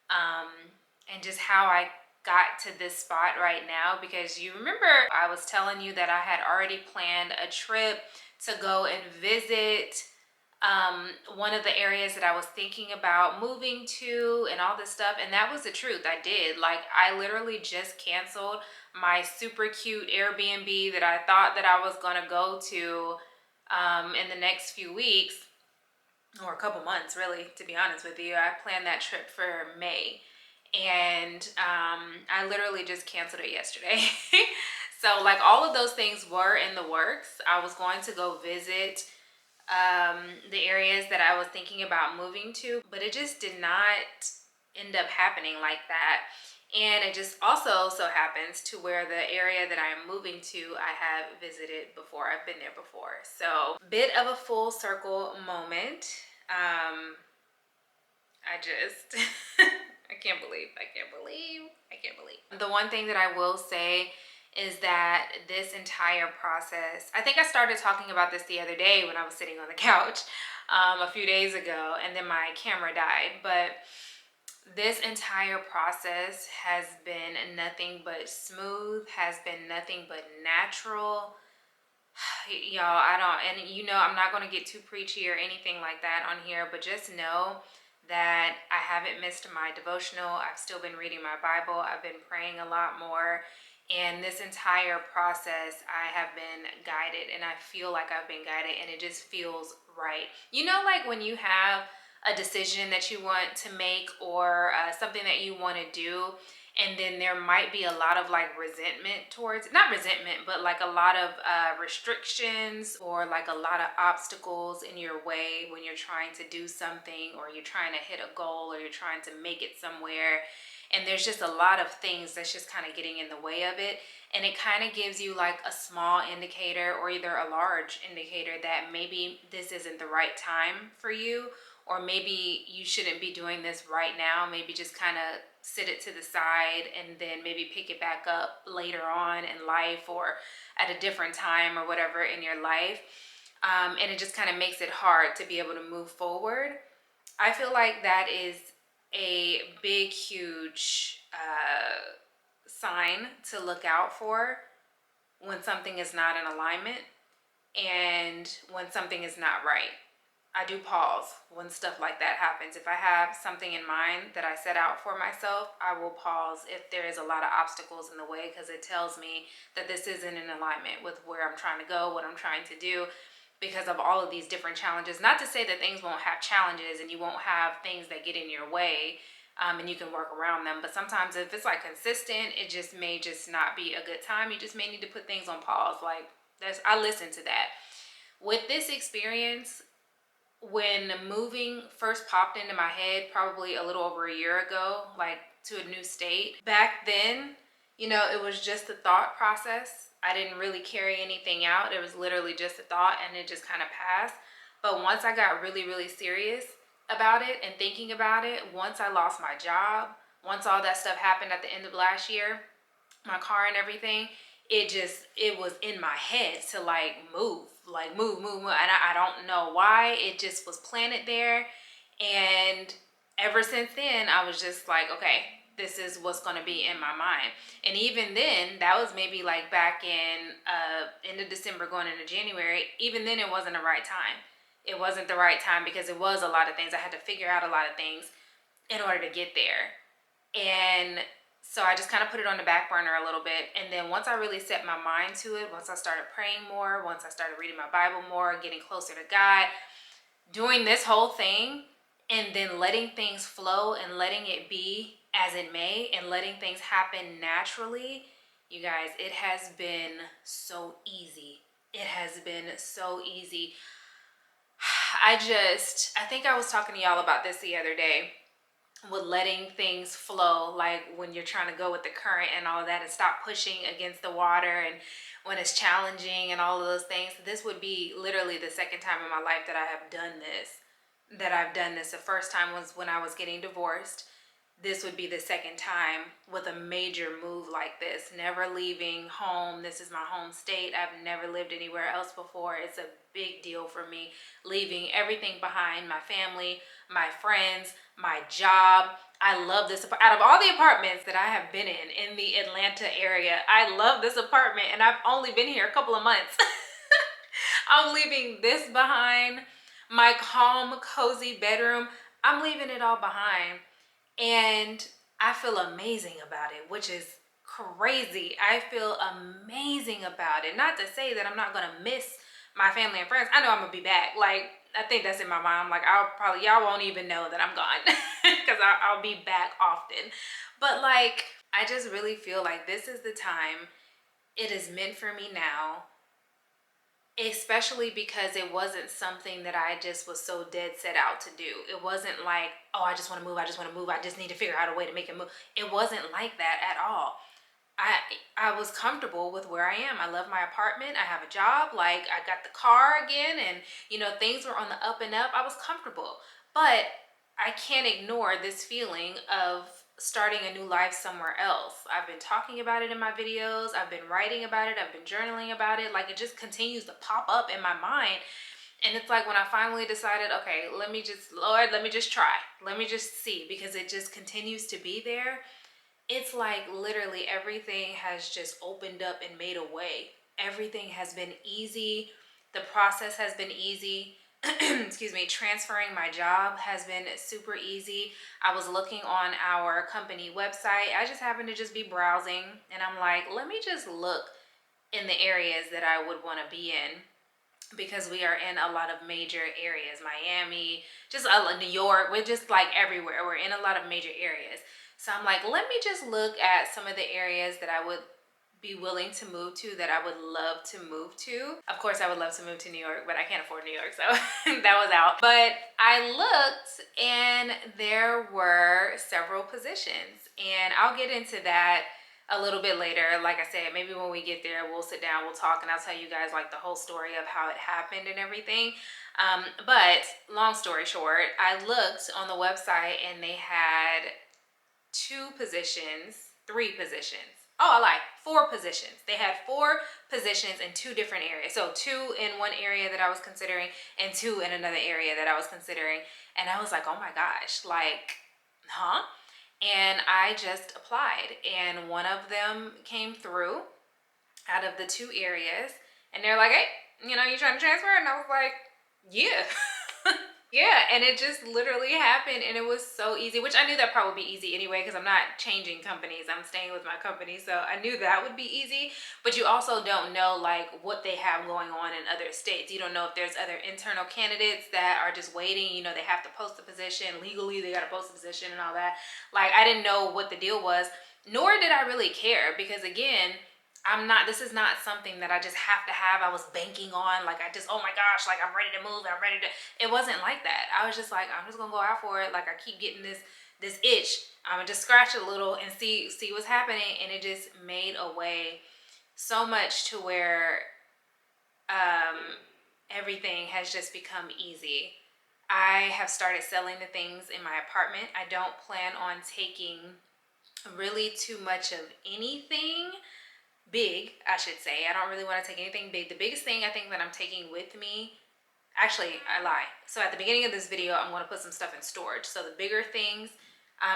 and just how I got to this spot right now. Because you remember I was telling you that I had already planned a trip to go and visit one of the areas that I was thinking about moving to and all this stuff, and that was the truth. I did. Like, I literally just canceled my super cute Airbnb that I thought that I was gonna go to in the next few weeks, or a couple months really, to be honest with you. I planned that trip for May, and I literally just canceled it yesterday. So like, all of those things were in the works. I was going to go visit the areas that I was thinking about moving to, but it just did not end up happening like that. And it just also so happens to where the area that I am moving to, I have visited before. I've been there before. So bit of a full circle moment. I just, I can't believe. The one thing that I will say is that this entire process, I think I started talking about this the other day when I was sitting on the couch a few days ago, and then my camera died. But this entire process has been nothing but smooth, has been nothing but natural. Y'all, and you know, I'm not going to get too preachy or anything like that on here, but just know that I haven't missed my devotional. I've still been reading my Bible. I've been praying a lot more. And this entire process, I have been guided, and I feel like I've been guided, and it just feels right. You know, like when you have a decision that you want to make, or something that you want to do, and then there might be a lot of like resentment towards, not resentment, but like a lot of restrictions, or like a lot of obstacles in your way when you're trying to do something, or you're trying to hit a goal, or you're trying to make it somewhere. And there's just a lot of things that's just kind of getting in the way of it. And it kind of gives you like a small indicator, or either a large indicator, that maybe this isn't the right time for you, or maybe you shouldn't be doing this right now. Maybe just kind of sit it to the side, and then maybe pick it back up later on in life, or at a different time, or whatever in your life. And it just kind of makes it hard to be able to move forward. I feel like that is a big, huge sign to look out for when something is not in alignment, and when something is not right. I do pause when stuff like that happens. If I have something in mind that I set out for myself, I will pause if there is a lot of obstacles in the way, because it tells me that this isn't in alignment with where I'm trying to go, what I'm trying to do, because of all of these different challenges. Not to say that things won't have challenges and you won't have things that get in your way, and you can work around them. But sometimes if it's like consistent, it just may just not be a good time. You just may need to put things on pause. Like, I listen to that. With this experience, when moving first popped into my head, probably a little over a year ago, like to a new state, back then, you know, it was just a thought process. I didn't really carry anything out. It was literally just a thought, and it just kind of passed. But once I got really, really serious about it and thinking about it, once I lost my job, once all that stuff happened at the end of last year, my car and everything, it was in my head to like move. And I don't know why. It just was planted there. And ever since then, I was just like, okay, this is what's going to be in my mind. And even then, that was maybe like back in end of December going into January. Even then, it wasn't the right time. it wasn't the right time because it was a lot of things. I had to figure out a lot of things in order to get there. And so I just kind of put it on the back burner a little bit. And then once I really set my mind to it, once I started praying more, once I started reading my Bible more, getting closer to God, doing this whole thing, and then letting things flow and letting it be as it may and letting things happen naturally, you guys, it has been so easy. It has been so easy. I think I was talking to y'all about this the other day, with letting things flow, like when you're trying to go with the current and all of that and stop pushing against the water, and when it's challenging and all of those things. This would be literally the second time in my life that I've done this. The first time was when I was getting divorced. This would be the second time with a major move like this. Never leaving home. This is my home state. I've never lived anywhere else before. It's a big deal for me. Leaving everything behind, my family, my friends, my job. I love this. Out of all the apartments that I have been in the Atlanta area, I love this apartment, and I've only been here a couple of months. I'm leaving this behind. My calm, cozy bedroom. I'm leaving it all behind. And I feel amazing about it, which is crazy. I feel amazing about it. Not to say that I'm not going to miss my family and friends. I know I'm going to be back. Like, I think that's in my mind. Like, y'all won't even know that I'm gone because I'll be back often. But like, I just really feel like this is the time. It is meant for me now. Especially because it wasn't something that I just was so dead set out to do. It wasn't like, oh, I just want to move. I just need to figure out a way to make it move. It wasn't like that at all. I was comfortable with where I am. I love my apartment. I have a job. Like, I got the car again, and things were on the up and up. I was comfortable. But I can't ignore this feeling of starting a new life somewhere else. I've been talking about it in my videos. I've been writing about it. I've been journaling about it. Like, it just continues to pop up in my mind. And it's like when I finally decided, okay, Lord, let me just try. Let me just see, because it just continues to be there. It's like literally everything has just opened up and made a way. Everything has been easy. The process has been easy. Excuse me, transferring my job has been super easy. I was looking on our company website. I just happened to just be browsing, and I'm like, let me just look in the areas that I would want to be in, because we are in a lot of major areas. Miami, just New York, we're just like everywhere. We're in a lot of major areas. So I'm like, let me just look at some of the areas that I would be willing to move to, that I would love to move to. Of course, I would love to move to New York, but I can't afford New York, so that was out. But I looked, and there were several positions, and I'll get into that a little bit later. Like I said, maybe when we get there, we'll sit down, we'll talk, and I'll tell you guys like the whole story of how it happened and everything. But long story short, I looked on the website, and they had 3 positions. Oh, I lied, 4 positions. They had 4 positions in 2 different areas. So 2 in one area that I was considering, and 2 in another area that I was considering. And I was like, oh my gosh, like, huh? And I just applied, and one of them came through out of the 2 areas. And they're like, hey, you trying to transfer? And I was like, yeah. Yeah, and it just literally happened, and it was so easy, which I knew that'd probably be easy anyway, because I'm not changing companies. I'm staying with my company, so I knew that would be easy. But you also don't know like what they have going on in other states. You don't know if there's other internal candidates that are just waiting. They have to post the position legally. They got to post the position and all that. Like, I didn't know what the deal was, nor did I really care, because again, this is not something that I just have to have. I was banking on, like, oh my gosh, like, I'm ready to move. It wasn't like that. I was just like, I'm just gonna go out for it. Like, I keep getting this itch. I'm gonna just scratch it a little and see what's happening. And it just made a way so much to where everything has just become easy. I have started selling the things in my apartment. I don't plan on taking really too much of anything big, I should say. I don't really want to take anything big. The biggest thing I think that I'm taking with me, actually, I lie. So at the beginning of this video, I'm going to put some stuff in storage. So the bigger things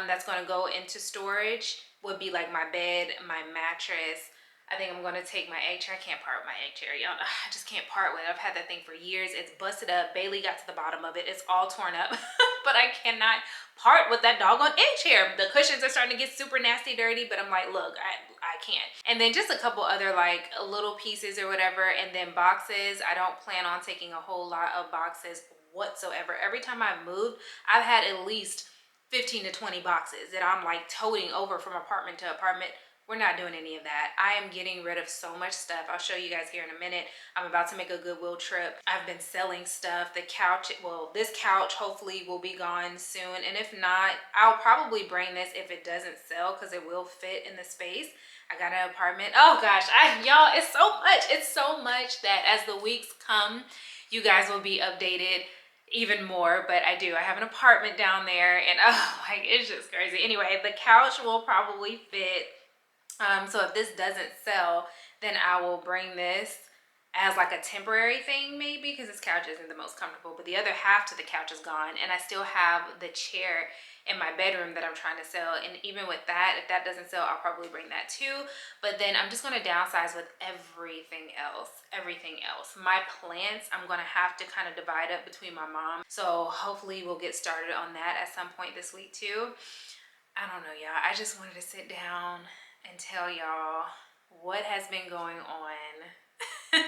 that's going to go into storage would be like my bed, my mattress, I think I'm gonna take my egg chair. I can't part with my egg chair, y'all. I just can't part with it. I've had that thing for years. It's busted up. Bailey got to the bottom of it. It's all torn up, but I cannot part with that doggone egg chair. The cushions are starting to get super nasty dirty, but I'm like, look, I can't. And then just a couple other like little pieces or whatever. And then boxes. I don't plan on taking a whole lot of boxes whatsoever. Every time I've moved, I've had at least 15 to 20 boxes that I'm like toting over from apartment to apartment. We're not doing any of that. I am getting rid of so much stuff. I'll show you guys here in a minute. I'm about to make a Goodwill trip. I've been selling stuff. The couch, well, this couch hopefully will be gone soon. And if not, I'll probably bring this if it doesn't sell because it will fit in the space. I got an apartment. Oh gosh, y'all, it's so much. It's so much that as the weeks come, you guys will be updated even more. But I have an apartment down there, and oh, like, it's just crazy. Anyway, the couch will probably fit. So if this doesn't sell, then I will bring this as like a temporary thing maybe, because this couch isn't the most comfortable, but the other half to the couch is gone, and I still have the chair in my bedroom that I'm trying to sell. And even with that, if that doesn't sell, I'll probably bring that too. But then I'm just going to downsize with everything else. My plants, I'm going to have to kind of divide up between my mom, so hopefully we'll get started on that at some point this week too. I don't know, y'all. I just wanted to sit down and tell y'all what has been going on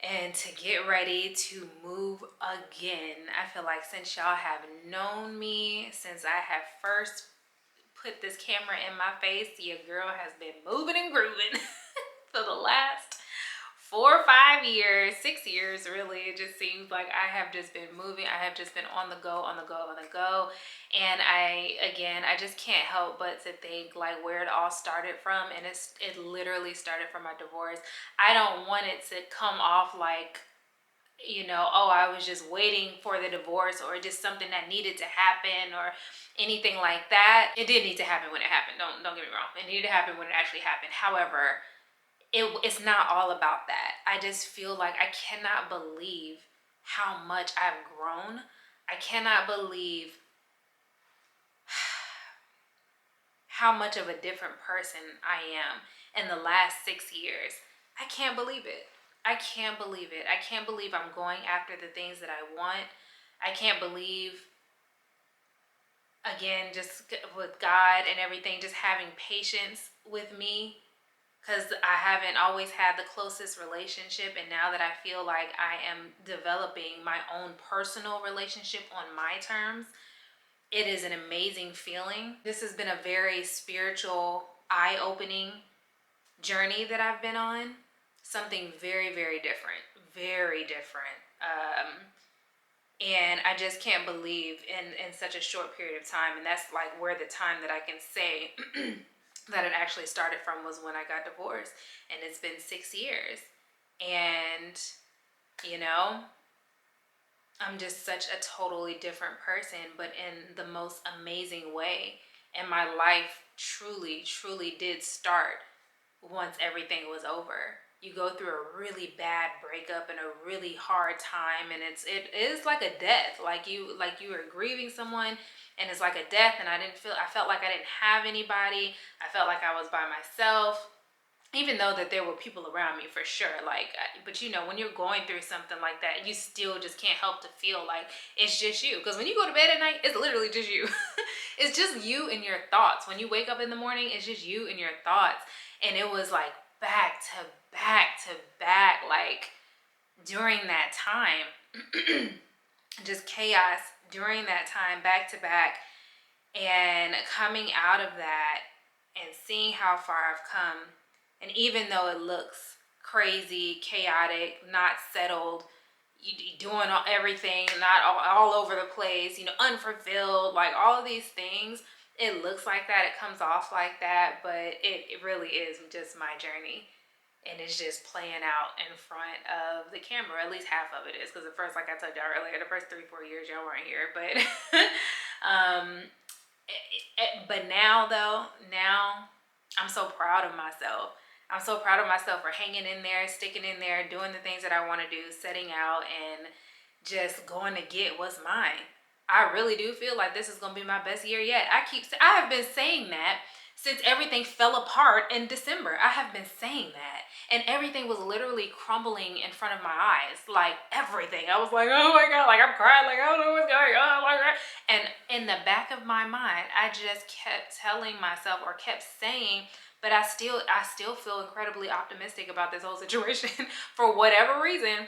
and to get ready to move again. I feel like since y'all have known me, since I have first put this camera in my face, your girl has been moving and grooving for the last 4 or 5 years, 6 years really. It just seems like I have just been moving. I have just been on the go. And I just can't help but to think like where it all started from. And it literally started from my divorce. I don't want it to come off like, you know, oh, I was just waiting for the divorce, or just something that needed to happen or anything like that. It did need to happen when it happened. Don't get me wrong. It needed to happen when it actually happened. However, it's not all about that. I just feel like I cannot believe how much I've grown. I cannot believe how much of a different person I am in the last 6 years. I can't believe it. I can't believe it. I can't believe I'm going after the things that I want. I can't believe, again, just with God and everything, just having patience with me. Because I haven't always had the closest relationship, and now that I feel like I am developing my own personal relationship on my terms, it is an amazing feeling. This has been a very spiritual, eye-opening journey that I've been on. Something very, very different. Very different. And I just can't believe in such a short period of time, and that's like where the time that I can say that it actually started from was when I got divorced, and it's been 6 years. And you know, I'm just such a totally different person, but in the most amazing way. And my life truly did start once everything was over. You go through a really bad breakup and a really hard time, and it is like a death. Like you are grieving someone, and it's like a death. And I felt like I didn't have anybody. I felt like I was by myself, even though that there were people around me for sure. But you know, when you're going through something like that, you still just can't help to feel like it's just you. Because when you go to bed at night, it's literally just you. It's just you and your thoughts. When you wake up in the morning, it's just you and your thoughts. And it was like back to back, like during that time, just chaos during that time, back to back. And coming out of that and seeing how far I've come, and even though it looks crazy, chaotic, not settled, you doing everything, not all over the place, you know, unfulfilled, like all of these things, it looks like that, it comes off like that, but it really is just my journey. And it's just playing out in front of the camera. At least half of it is, because at first, like I told y'all earlier, the first 3-4 years y'all weren't here. But but now I'm so proud of myself. I'm so proud of myself for hanging in there, sticking in there, doing the things that I want to do, setting out, and just going to get what's mine. I really do feel like this is going to be my best year yet. I have been saying that since everything fell apart in December. I have been saying that. And everything was literally crumbling in front of my eyes. Like everything. I was like, oh my God, like I'm crying, like I don't know what's going on. Like, and in the back of my mind, I just kept telling myself or kept saying, but I still feel incredibly optimistic about this whole situation for whatever reason.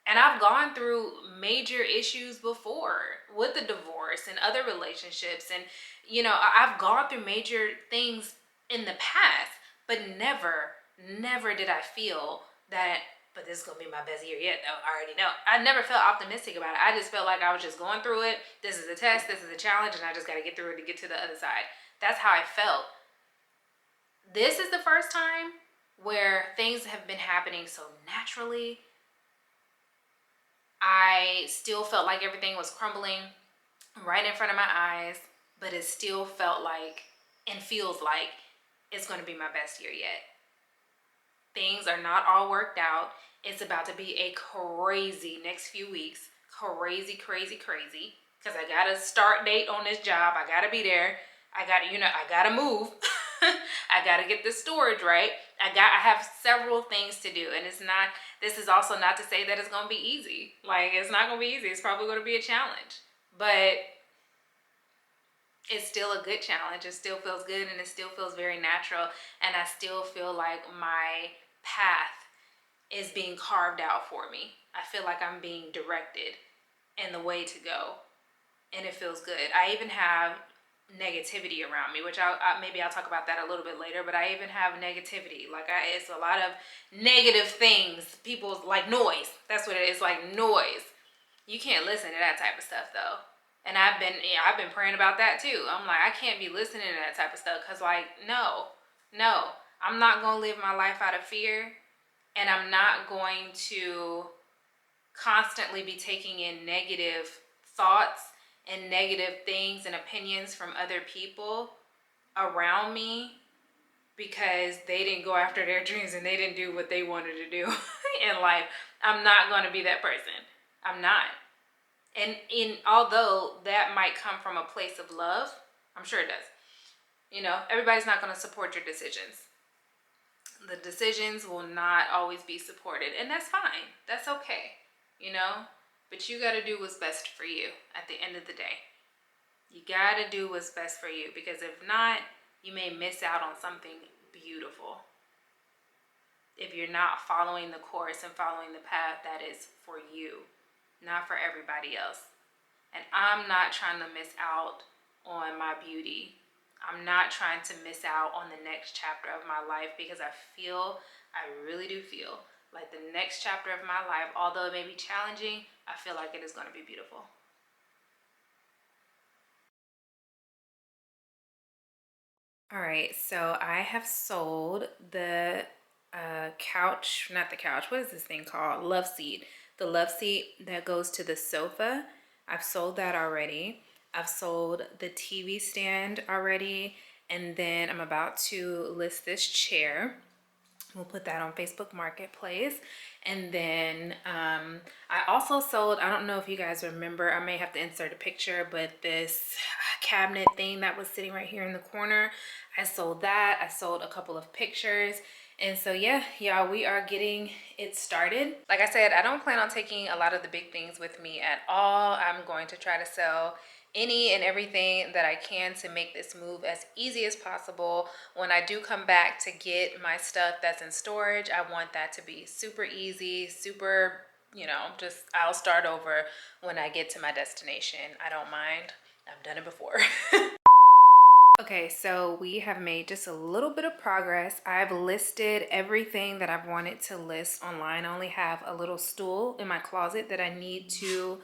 And I've gone through major issues before with the divorce and other relationships. And, you know, I've gone through major things in the past, but never did I feel that, but this is going to be my best year yet, though. I already know. I never felt optimistic about it. I just felt like I was just going through it. This is a test. This is a challenge. And I just got to get through it to get to the other side. That's how I felt. This is the first time where things have been happening so naturally. I still felt like everything was crumbling right in front of my eyes, but it still felt like and feels like it's going to be my best year yet. Things are not all worked out. It's about to be a crazy next few weeks. Crazy. Because I got a start date on this job. I got to be there. I got to move. I got to get the storage right. I have several things to do. And this is also not to say that it's going to be easy. Like, it's not going to be easy. It's probably going to be a challenge. But it's still a good challenge. It still feels good and it still feels very natural. And I still feel like my path is being carved out for me. I feel like I'm being directed in the way to go. And it feels good. I even have negativity around me, which maybe I'll talk about that a little bit later, but I even have negativity. Like it's a lot of negative things. People like noise. That's what it is, like noise. You can't listen to that type of stuff though. And I've been praying about that too. I'm like, I can't be listening to that type of stuff because like, no, I'm not going to live my life out of fear. And I'm not going to constantly be taking in negative thoughts and negative things and opinions from other people around me because they didn't go after their dreams and they didn't do what they wanted to do in life. I'm not going to be that person. I'm not. And although that might come from a place of love, I'm sure it does. You know, everybody's not going to support your decisions. The decisions will not always be supported, and that's fine. That's okay, you know? But you got to do what's best for you at the end of the day. You got to do what's best for you because if not, you may miss out on something beautiful. If you're not following the course and following the path that is for you, not for everybody else. And I'm not trying to miss out on my beauty. I'm not trying to miss out on the next chapter of my life because I really do feel like the next chapter of my life, although it may be challenging, I feel like it is going to be beautiful. All right, so I have sold the what is this thing called? Love seat. The love seat that goes to the sofa. I've sold that already. I've sold the TV stand already. And then I'm about to list this chair. We'll put that on Facebook Marketplace. And then I also sold, I don't know if you guys remember, I may have to insert a picture, but this cabinet thing that was sitting right here in the corner, I sold that. I sold a couple of pictures. And so yeah, y'all, we are getting it started. Like I said, I don't plan on taking a lot of the big things with me at all. I'm going to try to sell any and everything that I can to make this move as easy as possible. When I do come back to get my stuff that's in storage, I want that to be super easy, super, you know, just I'll start over when I get to my destination. I don't mind. I've done it before. Okay, so we have made just a little bit of progress. I've listed everything that I've wanted to list online. I only have a little stool in my closet that I need to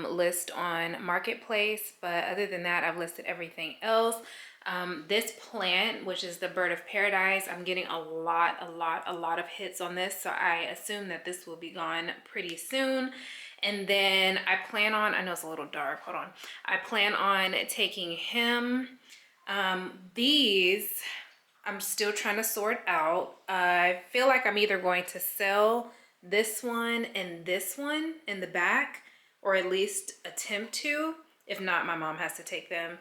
list on Marketplace, but other than that, I've listed everything else. This plant, which is the bird of paradise, I'm getting a lot of hits on this, so I assume that this will be gone pretty soon. And then I plan on, I know it's a little dark, hold on. I plan on taking him. These, I'm still trying to sort out. I feel like I'm either going to sell this one and this one in the back, or at least attempt to. If not, my mom has to take them.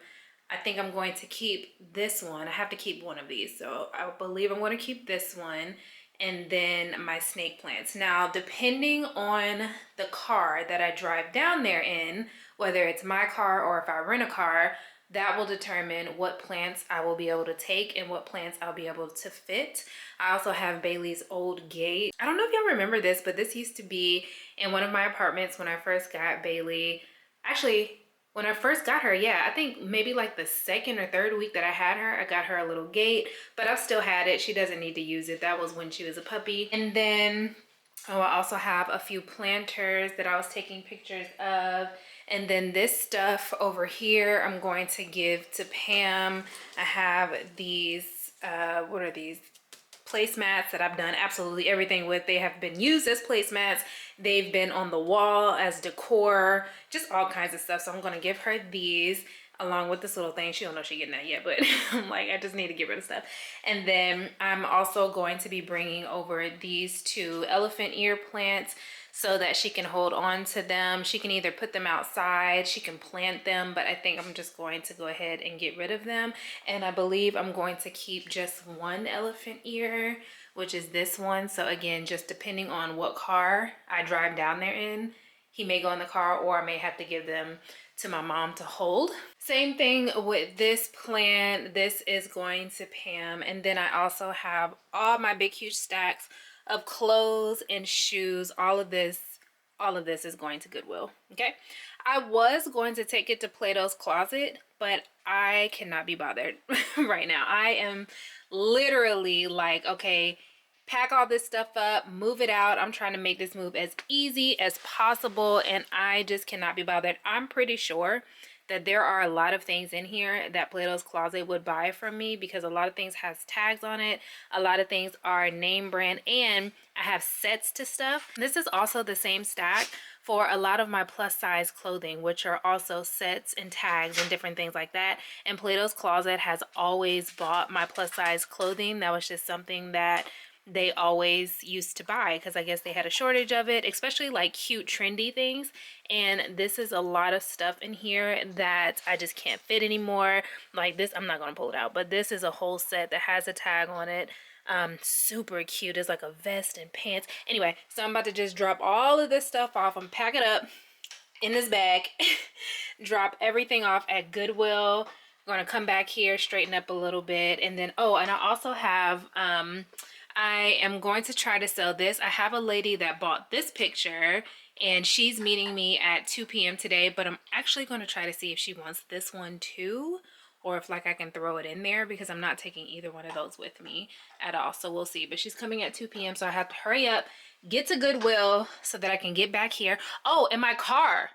I think I'm going to keep this one. I have to keep one of these. So I believe I'm going to keep this one. And then my snake plants. Now, depending on the car that I drive down there in, whether it's my car or if I rent a car, that will determine what plants I will be able to take and what plants I'll be able to fit. I also have Bailey's old gate. I don't know if y'all remember this, but this used to be in one of my apartments when I first got Bailey. Actually, when I first got her, yeah, I think maybe like the second or third week that I had her, I got her a little gate, but I still had it. She doesn't need to use it. That was when she was a puppy. And then, oh, I also have a few planters that I was taking pictures of. And then this stuff over here, I'm going to give to Pam. I have these, what are these? Placemats that I've done absolutely everything with. They have been used as placemats. They've been on the wall as decor, just all kinds of stuff. So I'm gonna give her these along with this little thing. She don't know she's getting that yet, but I'm like, I just need to get rid of stuff. And then I'm also going to be bringing over these two elephant ear plants so that she can hold on to them. She can either put them outside, she can plant them, but I think I'm just going to go ahead and get rid of them. And I believe I'm going to keep just one elephant ear, which is this one. So again, just depending on what car I drive down there in, he may go in the car or I may have to give them to my mom to hold. Same thing with this plant. This is going to Pam. And then I also have all my big huge stacks of clothes and shoes. All of this is going to Goodwill. Okay, I was going to take it to Plato's Closet, but I cannot be bothered right now. I am literally like, okay, pack all this stuff up, move it out. I'm trying to make this move as easy as possible, and I just cannot be bothered. I'm pretty sure that there are a lot of things in here that Plato's Closet would buy from me because a lot of things has tags on it. A lot of things are name brand, and I have sets to stuff. This is also the same stack for a lot of my plus size clothing, which are also sets and tags and different things like that. And Plato's Closet has always bought my plus size clothing. That was just something that they always used to buy because I guess they had a shortage of it, especially like cute trendy things. And this is a lot of stuff in here that I just can't fit anymore. Like this, I'm not gonna pull it out, but this is a whole set that has a tag on it. Super cute. It's like a vest and pants. Anyway, so I'm about to just drop all of this stuff off. I'm pack it up in this bag, drop everything off at Goodwill. I'm gonna come back here, straighten up a little bit, and then, oh, and I also have, I am going to try to sell this. I have a lady that bought this picture and she's meeting me at 2 p.m. today, but I'm actually going to try to see if she wants this one too, or if like I can throw it in there because I'm not taking either one of those with me at all. So we'll see, but she's coming at 2 p.m. so I have to hurry up, get to Goodwill so that I can get back here. Oh, and my car,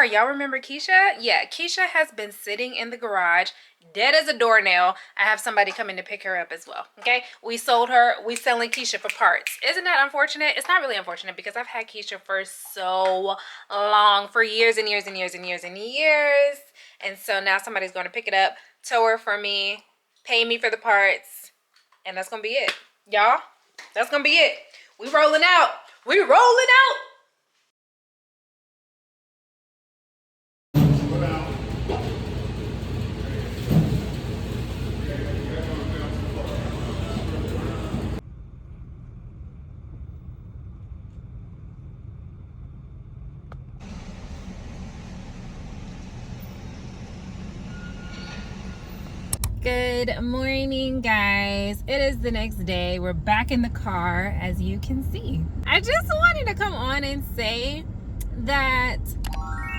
y'all remember Kesha? Yeah, Kesha has been sitting in the garage dead as a doornail. I have somebody coming to pick her up as well. Okay, we sold her. We selling Kesha for parts. Isn't that unfortunate? It's not really unfortunate because I've had Kesha for so long, for years and years and years and years and years. And so now somebody's going to pick it up, tow her for me, pay me for the parts, and that's gonna be it, y'all. That's gonna be it. We rolling out. We rolling out. Good morning, guys. It is the next day. We're back in the car, as you can see. I just wanted to come on and say that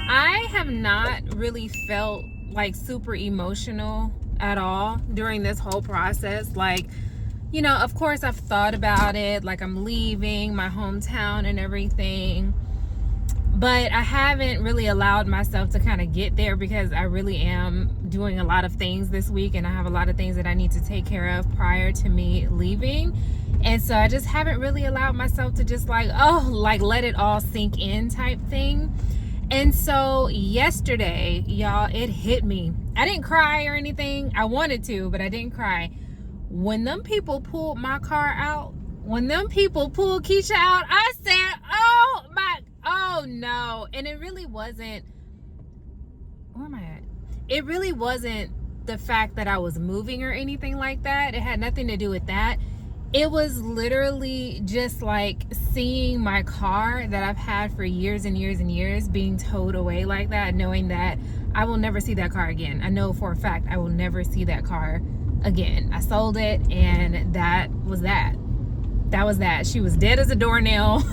I have not really felt like super emotional at all during this whole process. Like, you know, of course I've thought about it, like I'm leaving my hometown and everything, but I haven't really allowed myself to kind of get there because I really am doing a lot of things this week and I have a lot of things that I need to take care of prior to me leaving. And so I just haven't really allowed myself to just like, oh, like let it all sink in type thing. And so yesterday, y'all, it hit me. I didn't cry or anything. I wanted to, but I didn't cry. When them people pulled my car out, when them people pulled Kesha out, I said, oh no. And it really wasn't, where am I at? It really wasn't the fact that I was moving or anything like that. It had nothing to do with that. It was literally just like seeing my car that I've had for years and years and years being towed away like that, knowing that I will never see that car again. I know for a fact I will never see that car again. I sold it, and that was that. That was that. She was dead as a doornail.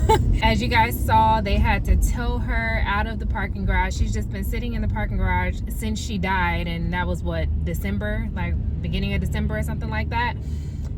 As you guys saw, they had to tow her out of the parking garage. She's just been sitting in the parking garage since she died, and that was what, December, like beginning of December or something like that.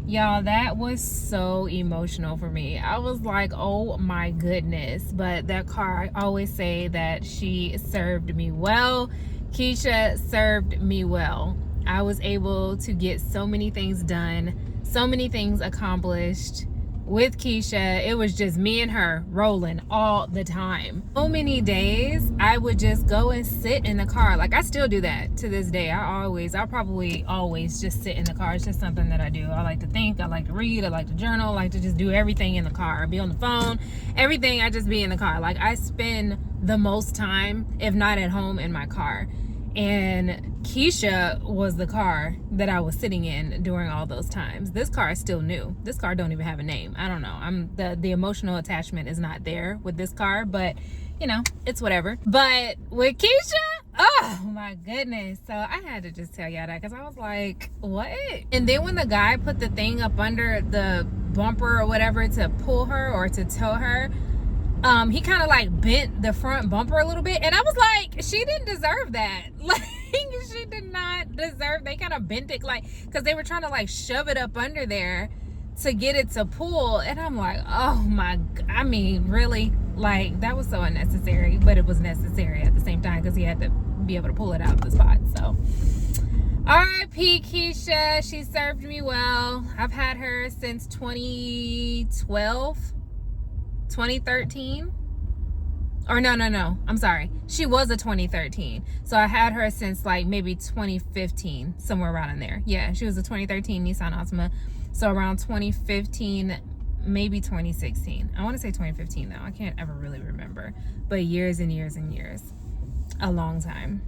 Y'all, that was so emotional for me. I was like, oh my goodness. But that car, I always say that she served me well. Kesha served me well. I was able to get so many things done, so many things accomplished with Kesha. It was just me and her rolling all the time. So many days I would just go and sit in the car. Like, I still do that to this day. I'll probably always just sit in the car. It's just something that I do. I like to think, I like to read, I like to journal, I like to just do everything in the car. Be on the phone, everything. I just be in the car. Like, I spend the most time, if not at home, in my car. And Kesha was the car that I was sitting in during all those times. This car is still new. This car don't even have a name. I don't know. The emotional attachment is not there with this car, but you know, it's whatever. But with Kesha, oh my goodness. So I had to just tell y'all that, because I was like, what? And then when the guy put the thing up under the bumper or whatever to pull her or to tow her, he kind of like bent the front bumper a little bit, and I was like, she didn't deserve that. Like, she did not deserve. They kind of bent it, like, because they were trying to like shove it up under there to get it to pull, and I'm like, oh my, I mean, really? Like, that was so unnecessary, but it was necessary at the same time, because he had to be able to pull it out of the spot. So R.I.P. Kesha. She served me well. I've had her since 2013, or no, I'm sorry, she was a 2013, so I had her since like maybe 2015, somewhere around in there. Yeah, she was a 2013 Nissan Altima, so around 2015, maybe 2016. I want to say 2015 though. I can't ever really remember, but years and years and years, a long time.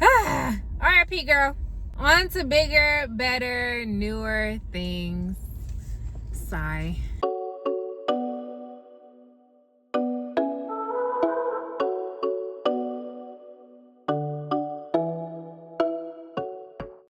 R.I.P. girl. On to bigger, better, newer things. Sigh.